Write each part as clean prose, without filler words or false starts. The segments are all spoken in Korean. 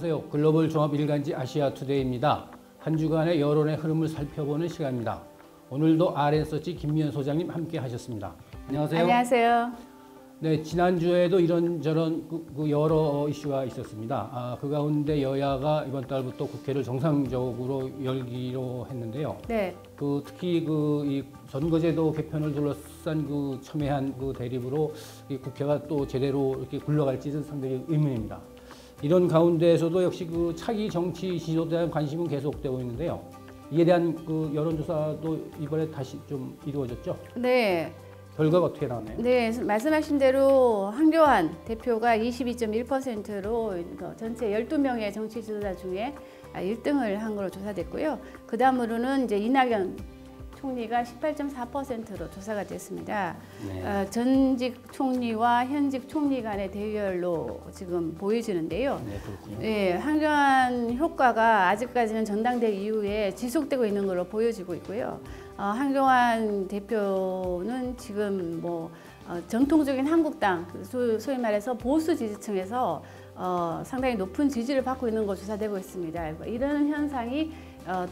안녕하세요. 글로벌 종합 일간지 아시아투데이입니다. 한 주간의 여론의 흐름을 살펴보는 시간입니다. 오늘도 RN서치 김미연 소장님 함께 하셨습니다. 안녕하세요. 안녕하세요. 네, 지난주에도 이런저런 여러 이슈가 있었습니다. 그 가운데 여야가 이번 달부터 국회를 정상적으로 열기로 했는데요. 네. 특히 이 선거제도 개편을 둘러싼 첨예한 대립으로 이 국회가 또 제대로 이렇게 굴러갈지는 상당히 의문입니다. 이런 가운데에서도 역시 차기 정치 지도에 대한 관심은 계속되고 있는데요. 이에 대한 여론조사도 이번에 다시 좀 이루어졌죠? 네. 결과가 어떻게 나왔나요? 네, 말씀하신 대로 한교안 대표가 22.1%로 전체 12명의 정치 지도자 중에 1등을 한 걸로 조사됐고요. 그 다음으로는 이제 이낙연 총리가 18.4%로 조사가 됐습니다. 네. 전직 총리와 현직 총리 간의 대결로 지금 보여지는데요. 네, 그렇군요. 네, 한교안 효과가 아직까지는 전당대회 이후에 지속되고 있는 걸로 보여지고 있고요. 한교안 대표는 지금 전통적인 한국당, 소위 말해서 보수 지지층에서 상당히 높은 지지를 받고 있는 것으로 조사되고 있습니다. 이런 현상이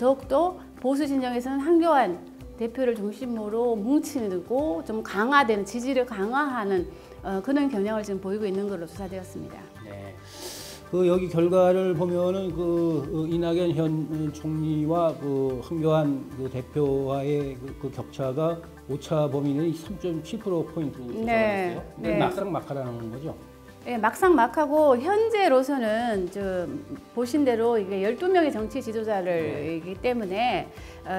더욱더 보수 진영에서는 한교안 대표를 중심으로 뭉치고 좀 강화되는, 지지를 강화하는 그런 경향을 지금 보이고 있는 걸로 조사되었습니다. 네. 여기 결과를 보면은 이낙연 현 총리와 한교안 대표와의 격차가 오차 범위 내의 3.7%포인트 조사가 됐어요. 네. 막상 막하라는 거죠? 네, 막상 막하고 현재로서는 보신 대로 이게 12명의 정치 지도자이기 때문에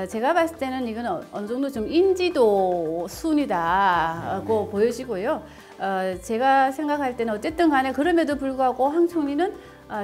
제가 봤을 때는 이건 어느 정도 좀 인지도 순이다고 보여지고요. 제가 생각할 때는 어쨌든 간에 그럼에도 불구하고 황 총리는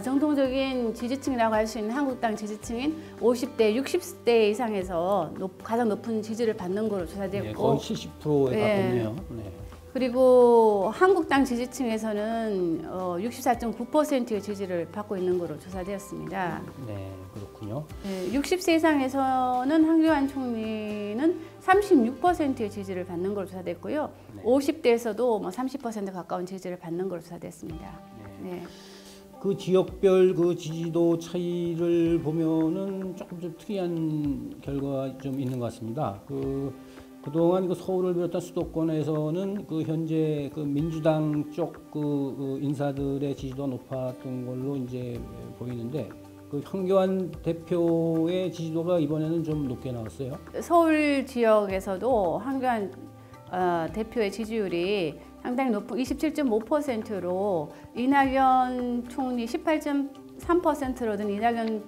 정통적인 지지층이라고 할 수 있는 한국당 지지층인 50대, 60대 이상에서 가장 높은 지지를 받는 걸로 조사되고, 네, 거의 70%에 가깝네요. 네. 그리고 한국당 지지층에서는 64.9%의 지지를 받고 있는 것으로 조사되었습니다. 네, 그렇군요. 네, 60세 이상에서는 한교안 총리는 36%의 지지를 받는 것으로 조사됐고요. 네. 50대에서도 30% 가까운 지지를 받는 것으로 조사됐습니다. 네. 네. 지역별 지지도 차이를 보면은 조금 좀 특이한 결과가 좀 있는 것 같습니다. 그동안 서울을 비롯한 수도권에서는 현재 민주당 쪽 인사들의 지지도가 높았던 걸로 이제 보이는데 한교안 대표의 지지도가 이번에는 좀 높게 나왔어요. 서울 지역에서도 한교안 대표의 지지율이 상당히 높은 27.5%로 이낙연 총리 18.3%로는 이낙연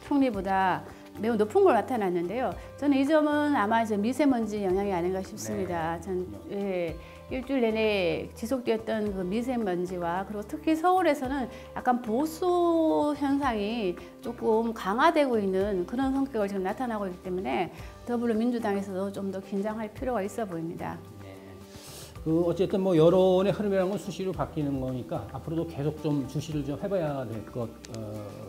총리보다 매우 높은 걸 나타났는데요. 저는 이 점은 아마 미세먼지 영향이 아닌가 싶습니다. 네. 일주일 내내 지속되었던 미세먼지와 그리고 특히 서울에서는 약간 보수 현상이 조금 강화되고 있는 그런 성격을 지금 나타나고 있기 때문에 더불어민주당에서도 좀 더 긴장할 필요가 있어 보입니다. 어쨌든 여론의 흐름이라는 건 수시로 바뀌는 거니까 앞으로도 계속 좀 주시를 좀 해봐야 될 것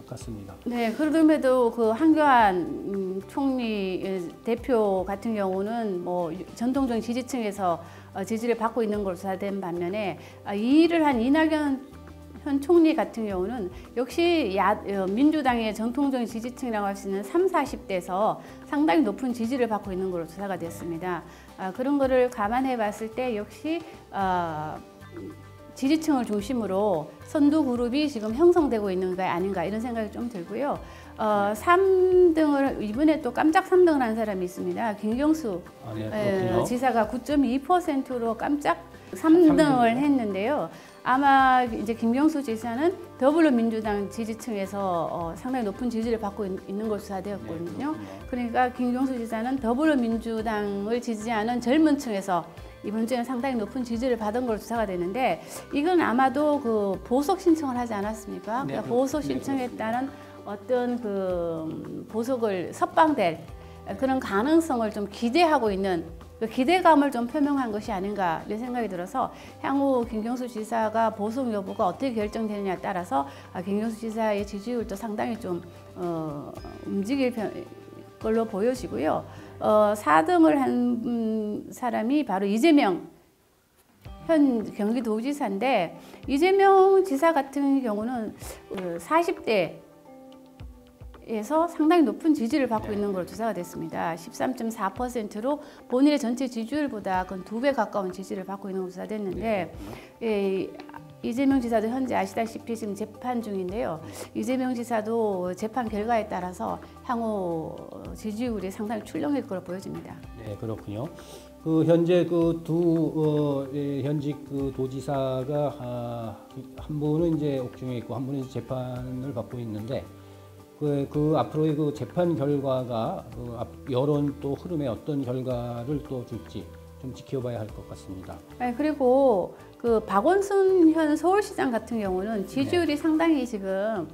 같습니다. 네, 그럼에도 한교안 총리 대표 같은 경우는 전통적인 지지층에서 지지를 받고 있는 것으로 조사된 반면에 이 일을 한 이낙연 현 총리 같은 경우는 역시 민주당의 전통적인 지지층이라고 할 수 있는 30, 40대에서 상당히 높은 지지를 받고 있는 것으로 조사가 됐습니다. 그런 거를 감안해 봤을 때 역시 지지층을 중심으로 선두 그룹이 지금 형성되고 있는 게 아닌가 이런 생각이 좀 들고요. 3등을 이번에 또 깜짝 3등을 한 사람이 있습니다. 김경수 지사가 9.2%로 깜짝 3등을 했는데요. 아마 이제 김경수 지사는 더불어민주당 지지층에서 상당히 높은 지지를 받고 있는 것으로 조사되었거든요. 그러니까 김경수 지사는 더불어민주당을 지지하는 젊은 층에서 이번 주에는 상당히 높은 지지를 받은 걸로 조사가 되는데 이건 아마도 보석 신청을 하지 않았습니까? 네, 보석 신청에 따른 어떤 보석을 석방될 그런 가능성을 좀 기대하고 있는 기대감을 좀 표명한 것이 아닌가 이런 생각이 들어서 향후 김경수 지사가 보석 여부가 어떻게 결정되느냐에 따라서 김경수 지사의 지지율도 상당히 좀 움직일 걸로 보여지고요. 4등을 한 사람이 바로 이재명 현 경기도지사인데 이재명 지사 같은 경우는 40대에서 상당히 높은 지지를 받고 있는 걸로 조사가 됐습니다. 13.4%로 본인의 전체 지지율보다 건 2배 가까운 지지를 받고 있는 걸로 조사됐는데 이재명 지사도 현재 아시다시피 지금 재판 중인데요. 이재명 지사도 재판 결과에 따라서 향후 지지율이 상당히 출렁일 것으로 보여집니다. 네, 그렇군요. 그 현재 그 두 현직 그 도지사가 한 분은 이제 옥중에 있고 한 분은 이제 재판을 받고 있는데 그 앞으로의 그 재판 결과가 그 여론 또 흐름에 어떤 결과를 또 줄지 좀 지켜봐야 할 것 같습니다. 네, 그리고 그 박원순 현 서울시장 같은 경우는 지지율이 상당히 지금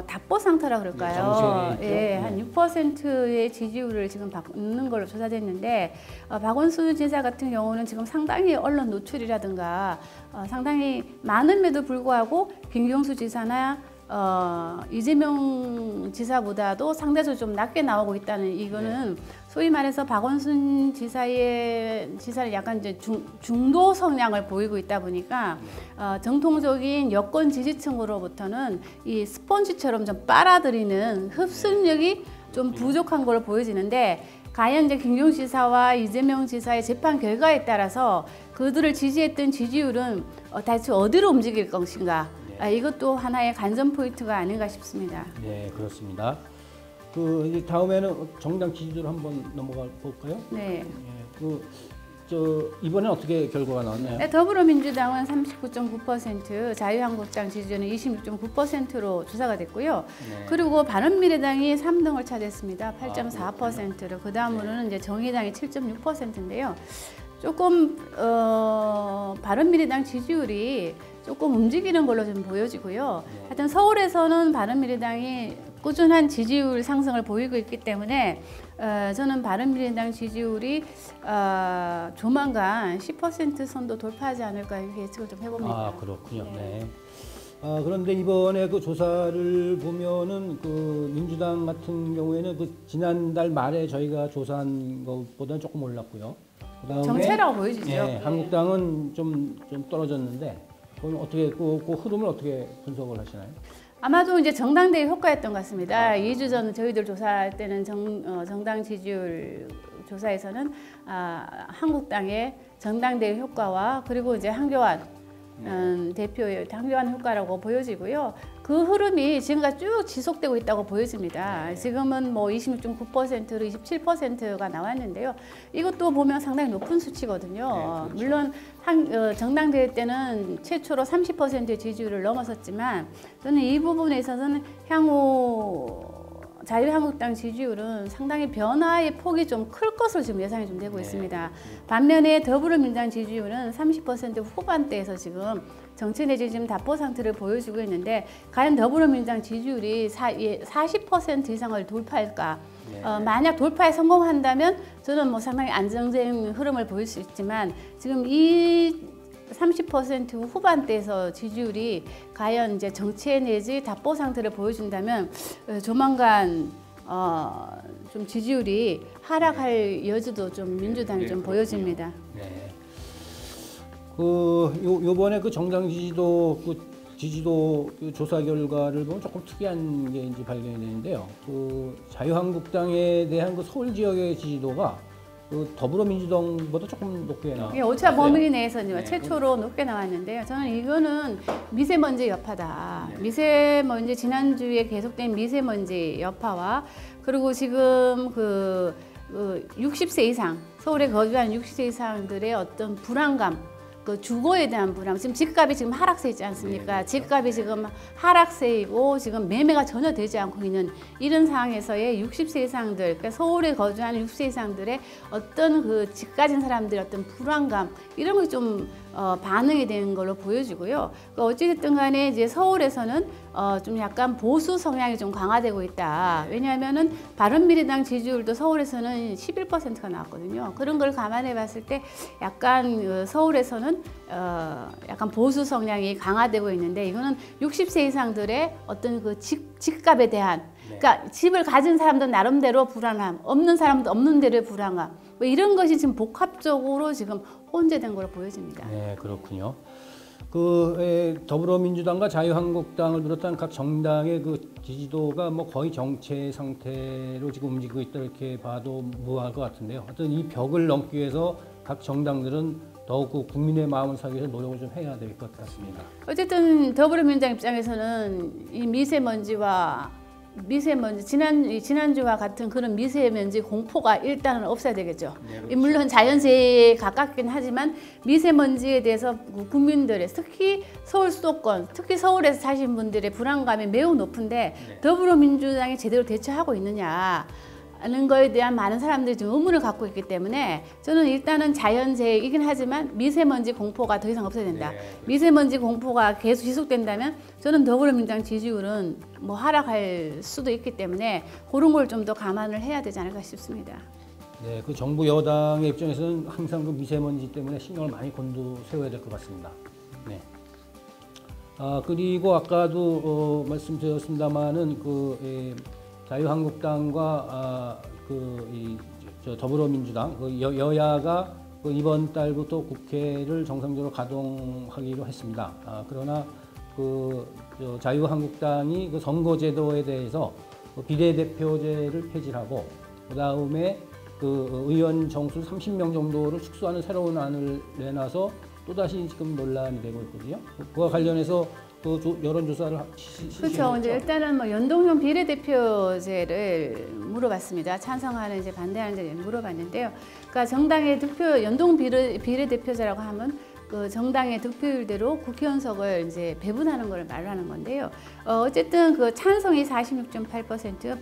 답보 상태라 그럴까요? 예, 한 6%의 지지율을 지금 받는 걸로 조사됐는데 박원순 지사 같은 경우는 지금 상당히 언론 노출이라든가 상당히 많음에도 불구하고 김경수 지사나 이재명 지사보다도 상대적으로 좀 낮게 나오고 있다는 이거는 소위 말해서 박원순 지사를 약간 이제 중도 성향을 보이고 있다 보니까 정통적인 여권 지지층으로부터는 이 스펀지처럼 좀 빨아들이는 흡수력이 좀 부족한 걸로 보여지는데 과연 이제 김경수 지사와 이재명 지사의 재판 결과에 따라서 그들을 지지했던 지지율은 대체 어디로 움직일 것인가? 이것도 하나의 관전 포인트가 아닌가 싶습니다. 네, 그렇습니다. 그 이제 다음에는 정당 지지율 한번 넘어가 볼까요? 네. 이번에 어떻게 결과가 나왔나요? 네, 더불어민주당은 39.9%, 자유한국당 지지율은 26.9%로 조사가 됐고요. 네. 그리고 바른미래당이 3등을 차지했습니다. 8.4%로 그 다음으로는 이제 정의당이 7.6%인데요. 조금 바른미래당 지지율이 조금 움직이는 걸로 좀 보여지고요. 하여튼 서울에서는 바른미래당이 꾸준한 지지율 상승을 보이고 있기 때문에 저는 바른미래당 지지율이 조만간 10% 선도 돌파하지 않을까 이렇게 예측을 좀 해봅니다. 아, 그렇군요. 네. 그런데 이번에 그 조사를 보면은 그 민주당 같은 경우에는 그 지난달 말에 저희가 조사한 것보다는 조금 올랐고요. 그다음에 정체라고 보여지죠. 네, 한국당은 좀 떨어졌는데 그럼 어떻게 그 흐름을 어떻게 분석을 하시나요? 아마도 이제 정당대회 효과였던 것 같습니다. 2주 전 저희들 조사할 때는 정당 지지율 조사에서는 한국당의 정당대회 효과와 그리고 이제 한교안 대표의 한교안 효과라고 보여지고요. 그 흐름이 지금까지 쭉 지속되고 있다고 보여집니다. 지금은 뭐 26.9%로 27%가 나왔는데요. 이것도 보면 상당히 높은 수치거든요. 그렇죠. 물론 정당대회 때는 최초로 30%의 지지율을 넘어섰지만 저는 이 부분에 있어서는 향후 자유한국당 지지율은 상당히 변화의 폭이 좀 클 것으로 지금 예상이 좀 되고 있습니다. 반면에 더불어민주당 지지율은 30% 후반대에서 지금 정체 내지 지금 답보 상태를 보여주고 있는데 과연 더불어민주당 지지율이 40% 이상을 돌파할까? 만약 돌파에 성공한다면 저는 뭐 상당히 안정된 흐름을 보일 수 있지만 지금 이 30% 후반대에서 지지율이 과연 이제 정체 내지 답보 상태를 보여준다면 조만간 좀 지지율이 하락할 여지도 좀 민주당이 좀 보여집니다. 네. 요번에 그 정당 지지도 조사 결과를 보면 조금 특이한 게 이제 발견이 되는데요. 그 자유한국당에 대한 그 서울 지역의 지지도가 그 더불어민주당보다 조금 높게 나왔어요. 오차 범위 내에서 최초로 높게 나왔는데요. 저는 이거는 미세먼지 여파다. 미세먼지 지난주에 계속된 미세먼지 여파와 그리고 지금 그 60세 이상 서울에 거주한 60세 이상들의 어떤 불안감. 그 주거에 대한 불안, 지금 집값이 지금 하락세 있지 않습니까? 집값이 지금 하락세이고 지금 매매가 전혀 되지 않고 있는 이런 상황에서의 60세 이상들, 그러니까 서울에 거주하는 60세 이상들의 어떤 그 집 가진 사람들의 어떤 불안감 이런 게 좀 반응이 되는 걸로 보여지고요. 그러니까 어찌됐든 간에 이제 서울에서는 좀 약간 보수 성향이 좀 강화되고 있다. 왜냐하면은 바른미래당 지지율도 서울에서는 11%가 나왔거든요. 그런 걸 감안해 봤을 때 약간 서울에서는 약간 보수 성향이 강화되고 있는데 이거는 60세 이상들의 어떤 그 집값에 대한 그러니까 집을 가진 사람도 나름대로 불안함, 없는 사람도 없는 대로의 불안감 뭐 이런 것이 지금 복합적으로 지금 혼재된 걸로 보여집니다. 네, 그렇군요. 더불어민주당과 자유한국당을 비롯한 각 정당의 그 지지도가 뭐 거의 정체 상태로 지금 움직이고 있다 이렇게 봐도 무방할 것 같은데요. 하여튼 이 벽을 넘기 위해서 각 정당들은 더욱 국민의 마음을 사기 위해서 노력을 좀 해야 될 것 같습니다. 어쨌든 더불어민주당 입장에서는 이 미세먼지 지난주와 같은 그런 미세먼지 공포가 일단은 없어야 되겠죠. 네, 그렇죠. 물론 자연재해에 가깝긴 하지만 미세먼지에 대해서 국민들의 특히 서울 수도권, 특히 서울에서 사시는 분들의 불안감이 매우 높은데 네. 더불어민주당이 제대로 대처하고 있느냐 하는 거에 대한 많은 사람들이 지금 의문을 갖고 있기 때문에 저는 일단은 자연재해이긴 하지만 미세먼지 공포가 더 이상 없어야 된다. 네. 미세먼지 공포가 계속 지속된다면 저는 더불어민주당 지지율은 뭐 하락할 수도 있기 때문에 그런 걸 좀 더 감안을 해야 되지 않을까 싶습니다. 네, 그 정부 여당의 입장에서는 항상 그 미세먼지 때문에 신경을 많이 곤두세워야 될 것 같습니다. 네. 그리고 아까도 말씀드렸습니다만은 자유한국당과 더불어민주당 여야가 이번 달부터 국회를 정상적으로 가동하기로 했습니다. 그러나 자유한국당이 선거제도에 대해서 비례대표제를 폐지하고 그 다음에 의원 정수 30명 정도를 축소하는 새로운 안을 내놔서 또다시 지금 논란이 되고 있거든요. 그와 관련해서 여론조사를 그렇죠. 이제 일단은 뭐 연동형 비례대표제를 물어봤습니다. 찬성하는 이제 반대하는 물어봤는데요. 그러니까 정당의 연동 비례대표제라고 하면 그 정당의 득표율대로 국회의원석을 이제 배분하는 걸 말하는 건데요. 어쨌든 그 찬성이 46.8%,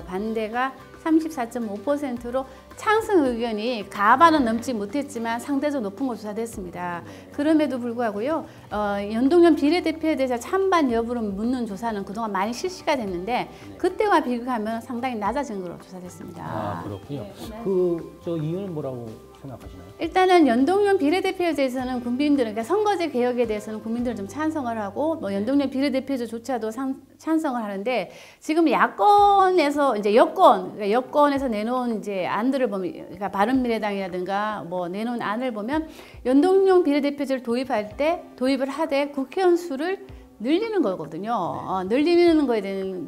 반대가 34.5%로 찬성 의견이 가반은 넘지 못했지만 상대적으로 높은 것으로 조사됐습니다. 그럼에도 불구하고요, 연동형 비례대표에 대해서 찬반 여부를 묻는 조사는 그동안 많이 실시가 됐는데 그때와 비교하면 상당히 낮아진 걸로 조사됐습니다. 그렇군요. 네. 이유는 뭐라고 생각하시나요? 일단은 연동형 비례대표제에서는 국민들은, 그러니까 선거제 개혁에 대해서는 국민들은 좀 찬성을 하고 뭐 연동형 비례대표제조차도 찬성을 하는데 지금 야권에서 이제 여권에서 내놓은 이제 안들을 보면, 그러니까 바른미래당이라든가 뭐 내놓은 안을 보면 연동형 비례대표제를 도입을 하되 국회의원 수를 늘리는 거거든요. 늘리는 거에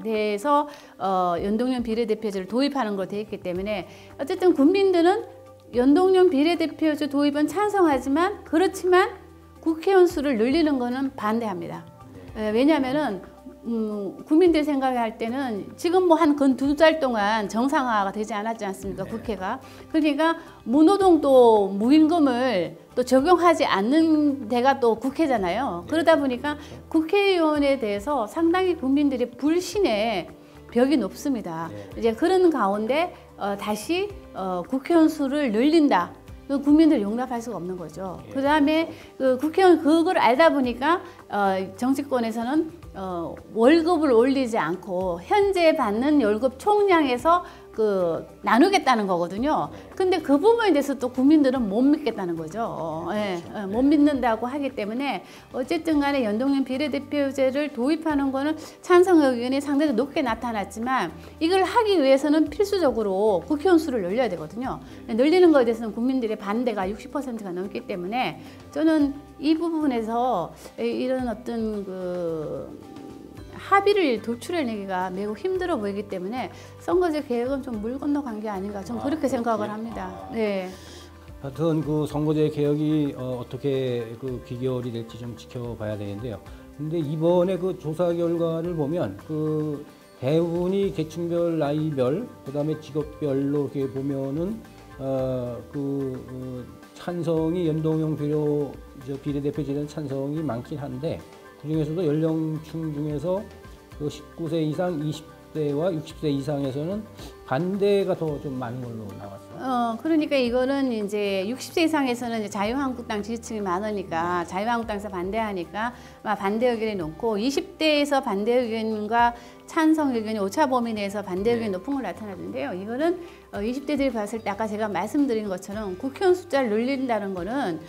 대해서 연동형 비례대표제를 도입하는 걸로 되어 있기 때문에 어쨌든 국민들은 연동형 비례대표제 도입은 찬성하지만 그렇지만 국회의원 수를 늘리는 거는 반대합니다. 왜냐하면은 국민들이 생각할 때는 지금 뭐 한 근 2달 동안 정상화가 되지 않았지 않습니까? 국회가. 그러니까 무노동도 무임금을 또 적용하지 않는 데가 또 국회잖아요. 그러다 보니까 국회의원에 대해서 상당히 국민들이 불신의 벽이 높습니다. 이제 그런 가운데 다시 국회의원 수를 늘린다. 국민들 용납할 수가 없는 거죠. 그 다음에 국회의원 그걸 알다 보니까 정치권에서는 월급을 올리지 않고 현재 받는 월급 총량에서 나누겠다는 거거든요. 근데 그 부분에 대해서 또 국민들은 못 믿겠다는 거죠. 못 믿는다고 하기 때문에 어쨌든 간에 연동형 비례대표제를 도입하는 거는 찬성 의견이 상당히 높게 나타났지만 이걸 하기 위해서는 필수적으로 국회의원 수를 늘려야 되거든요. 늘리는 거에 대해서는 국민들의 반대가 60%가 넘기 때문에 저는 이 부분에서 이런 어떤 합의를 도출해내기가 매우 힘들어 보이기 때문에 선거제 개혁은 좀 물 건너간 게 아닌가 저는 그렇게 생각을 합니다. 네. 하여튼 선거제 개혁이 어떻게 귀결이 될지 좀 지켜봐야 되는데요. 근데 이번에 조사 결과를 보면 대부분이 계층별, 나이별, 그다음에 직업별로 이렇게 보면은 찬성이 연동형 비례대표제는 찬성이 많긴 한데 그 중에서도 연령층 중에서 19세 이상, 20대와 60세 이상에서는 반대가 더 좀 많은 걸로 나왔어요. 그러니까 이거는 이제 60세 이상에서는 이제 자유한국당 지지층이 많으니까 자유한국당에서 반대하니까 반대 의견이 높고 20대에서 반대 의견과 찬성 의견이 오차 범위 내에서 반대 의견이 높은 걸로 나타나는데요. 이거는 20대들이 봤을 때 아까 제가 말씀드린 것처럼 국회의원 숫자를 늘린다는 거는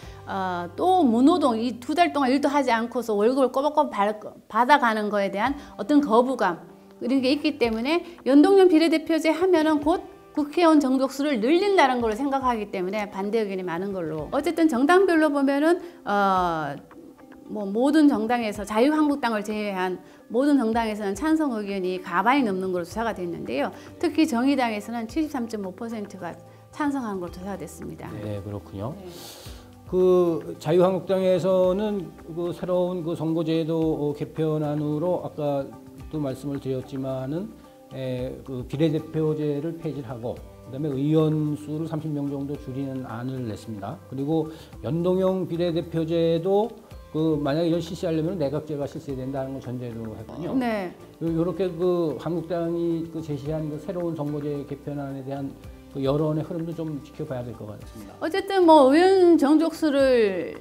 또 무노동 이 2달 동안 일도 하지 않고서 월급을 꼬박꼬박 받아가는 거에 대한 어떤 거부감 이런 게 있기 때문에 연동형 비례대표제 하면은 곧 국회의원 정족수를 늘린다는 걸로 생각하기 때문에 반대 의견이 많은 걸로. 어쨌든 정당별로 보면은 뭐 모든 정당에서 자유한국당을 제외한 모든 정당에서는 찬성 의견이 가반이 넘는 걸로 조사가 됐는데요. 특히 정의당에서는 73.5%가 찬성하는 걸로 조사가 됐습니다. 네, 그렇군요. 그 자유한국당에서는 그 새로운 그 선거제도 개편안으로 아까도 말씀을 드렸지만은 그 비례대표제를 폐지하고 그다음에 의원 수를 30명 정도 줄이는 안을 냈습니다. 그리고 연동형 비례대표제도 그 만약에 이걸 실시하려면 내각제가 실시된다는 걸 전제로 했군요. 네. 이렇게 그 한국당이 그 제시한 그 새로운 선거제 개편안에 대한 그 여론의 흐름도 좀 지켜봐야 될 것 같습니다. 어쨌든 뭐 의원 정족수를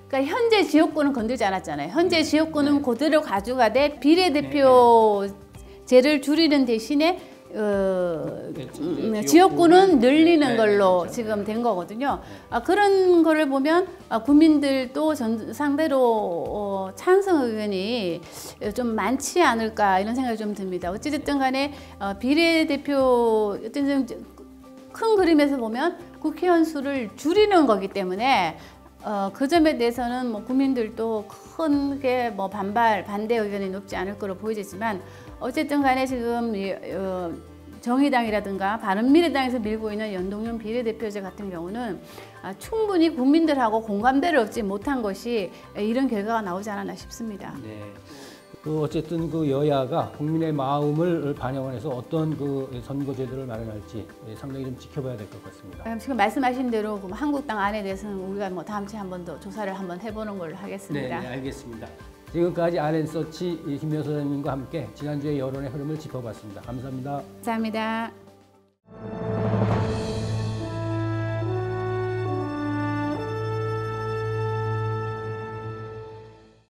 그러니까 현재 지역구는 건들지 않았잖아요. 현재 지역구는 그대로 가져가되 비례대표제를 줄이는 대신에 지역구는 늘리는 걸로 지금 된 거거든요. 그런 거를 보면 국민들도 상대로 찬성 의견이 좀 많지 않을까 이런 생각이 좀 듭니다. 어찌됐든 간에 비례대표 어떤 큰 그림에서 보면 국회의원 수를 줄이는 거기 때문에 그 점에 대해서는 뭐 국민들도 크게 뭐 반대 의견이 높지 않을 거로 보이지만 어쨌든 간에 지금 정의당이라든가 바른미래당에서 밀고 있는 연동형 비례대표제 같은 경우는 충분히 국민들하고 공감대를 얻지 못한 것이 이런 결과가 나오지 않았나 싶습니다. 네. 그 어쨌든 그 여야가 국민의 마음을 반영해서 어떤 그 선거제도를 마련할지 상당히 좀 지켜봐야 될 것 같습니다. 지금 말씀하신 대로 한국당 안에 대해서는 우리가 뭐 다음 주에 한 번 더 조사를 한번 해보는 걸로 하겠습니다. 네, 알겠습니다. 지금까지 RN서치 김여선님과 함께 지난주의 여론의 흐름을 짚어봤습니다. 감사합니다. 감사합니다.